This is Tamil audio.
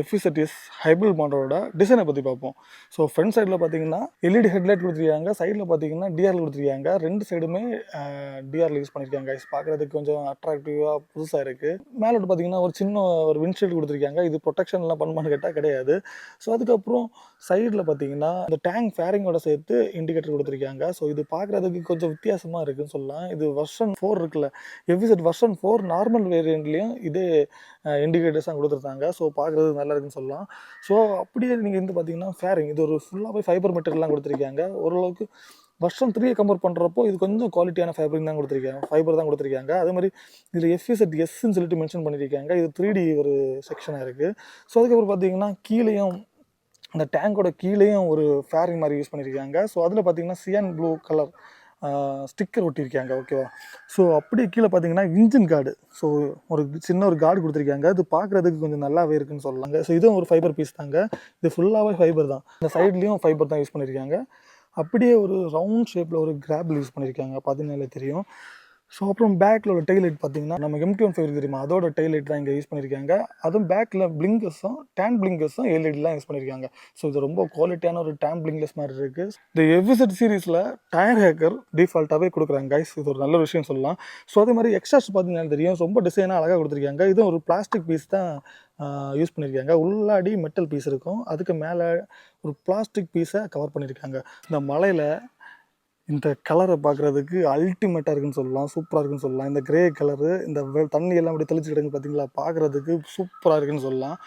எஃப்இசட்எஸ் ஹைப்ரிட் மாடலோட டிசைனை பற்றி பார்ப்போம். ஸோ ஃப்ரண்ட் சைடில் பார்த்தீங்கன்னா எல்இடி ஹெட்லைட் கொடுத்துருக்காங்க, சைடில் பார்த்தீங்கன்னா டிஆர்எல் கொடுத்துருக்காங்க. ரெண்டு சைடுமே டிஆர்எல் யூஸ் பண்ணியிருக்காங்க. பார்க்குறதுக்கு கொஞ்சம் அட்ராக்டிவாக புதுசாக இருக்குது. மேலே பார்த்தீங்கன்னா ஒரு சின்ன ஒரு விண்ட்ஷீல்டு கொடுத்துருக்காங்க. இது ப்ரொடெக்ஷன்லாம் பண்ணுமான்னு கேட்டால் கிடையாது. ஸோ அதுக்கப்புறம் சைடில் பார்த்தீங்கன்னா இந்த டேங்க் ஃபேரிங்கோட சேர்த்து இண்டிகேட்டர் கொடுத்துருக்காங்க. ஸோ இது பார்க்குறதுக்கு கொஞ்சம் வித்தியாசமாக இருக்குதுன்னு சொல்லலாம். இது வெர்ஷன் 4 இருக்குல்ல, எஃப்இசட் வெர்ஷன் 4 நார்மல் வேரியண்ட்லேயும் இதே இண்டிகேட்டர்ஸாக கொடுத்துருந்தாங்க. ஸோ பார்க்குறது நல்லா இருக்குன்னு சொல்லலாம். ஸோ அப்படியே நீங்கள் வந்து பார்த்தீங்கன்னா ஃபேரிங் இது ஒரு ஃபுல்லாகவே ஃபைபர் மெட்டீரியல்லாம் கொடுத்துருக்காங்க. ஓரளவுக்கு வெர்ஷன் 3 கம்பேர் பண்ணுறப்போ இது கொஞ்சம் குவாலிட்டியான ஃபைபரிங் தான் கொடுத்துருக்காங்க, ஃபைபர் தான் கொடுத்துருக்காங்க. அதே மாதிரி இதில் எஃப்இசட் எஸ்ன்னு சொல்லிட்டு மென்ஷன் பண்ணியிருக்காங்க. இது 3D ஒரு செக்ஷனாக இருக்குது. ஸோ அதுக்கப்புறம் பார்த்தீங்கன்னா கீழேயும் அந்த டேங்கோட கீழேயும் ஒரு ஃபேரிங் மாதிரி யூஸ் பண்ணியிருக்காங்க. ஸோ அதில் பார்த்தீங்கன்னா சியான் ப்ளூ கலர் ஸ்டிக்கர் ஒட்டியிருக்காங்க. ஓகேவா? ஸோ அப்படியே கீழே பார்த்தீங்கன்னா இன்ஜின் கார்டு, ஸோ ஒரு சின்ன ஒரு கார்டு கொடுத்துருக்காங்க. அது பார்க்குறதுக்கு கொஞ்சம் நல்லாவே இருக்குன்னு சொல்லலாங்க. ஸோ இதுவும் ஒரு ஃபைபர் பீஸ் தாங்க. இது ஃபுல்லாகவே ஃபைபர் தான். இந்த சைட்லேயும் ஃபைபர் தான் யூஸ் பண்ணியிருக்காங்க. அப்படியே ஒரு ரவுண்ட் ஷேப்பில் ஒரு கிராபிள் யூஸ் பண்ணியிருக்காங்க, பார்த்தீங்கன்னாலே தெரியும். ஸோ அப்புறம் பேக்கில் உள்ள டெய்லைட் பார்த்தீங்கன்னா நம்ம MT-15 தெரியுமா, அதோட டெய்லைட் தான் இங்கே யூஸ் பண்ணியிருக்காங்க. அதுவும் பேக்கில் பிளிங்கர்ஸும் டேன் பிளிங்கர்ஸும் எல்இடிலாம் யூஸ் பண்ணியிருக்காங்க. ஸோ இது ரொம்ப குவாலிட்டியான ஒரு டேன் பிளிங்கர்ஸ் மாதிரி இருக்குது. இந்த எஃப்இசட் சீரீஸில் டயர் ஹேக்கர் டிஃபால்ட்டாகவே கொடுக்குறாங்க கைஸ். இது ஒரு நல்ல விஷயம் சொல்லலாம். ஸோ அதே மாதிரி எக்ஸ்ட்ராஸ் பார்த்தீங்கன்னா தெரியும், ரொம்ப டிசைனாக அழகாக கொடுத்துருக்காங்க. இதுவும் ஒரு பிளாஸ்டிக் பீஸ் தான் யூஸ் பண்ணியிருக்காங்க. உள்ளாடி மெட்டல் பீஸ் இருக்கும், அதுக்கு மேலே ஒரு பிளாஸ்டிக் பீஸை கவர் பண்ணியிருக்காங்க. இந்த மலையில் இந்த கலரை பார்க்குறதுக்கு அல்டிமேட்டாக இருக்குன்னு சொல்லலாம், சூப்பராக இருக்குன்னு சொல்லலாம். இந்த கிரே கலரு, இந்த தண்ணி எல்லாம் அப்படி தெளிச்சு கிடக்கு பார்த்தீங்களா, பார்க்குறதுக்கு சூப்பராக இருக்குன்னு சொல்லலாம்.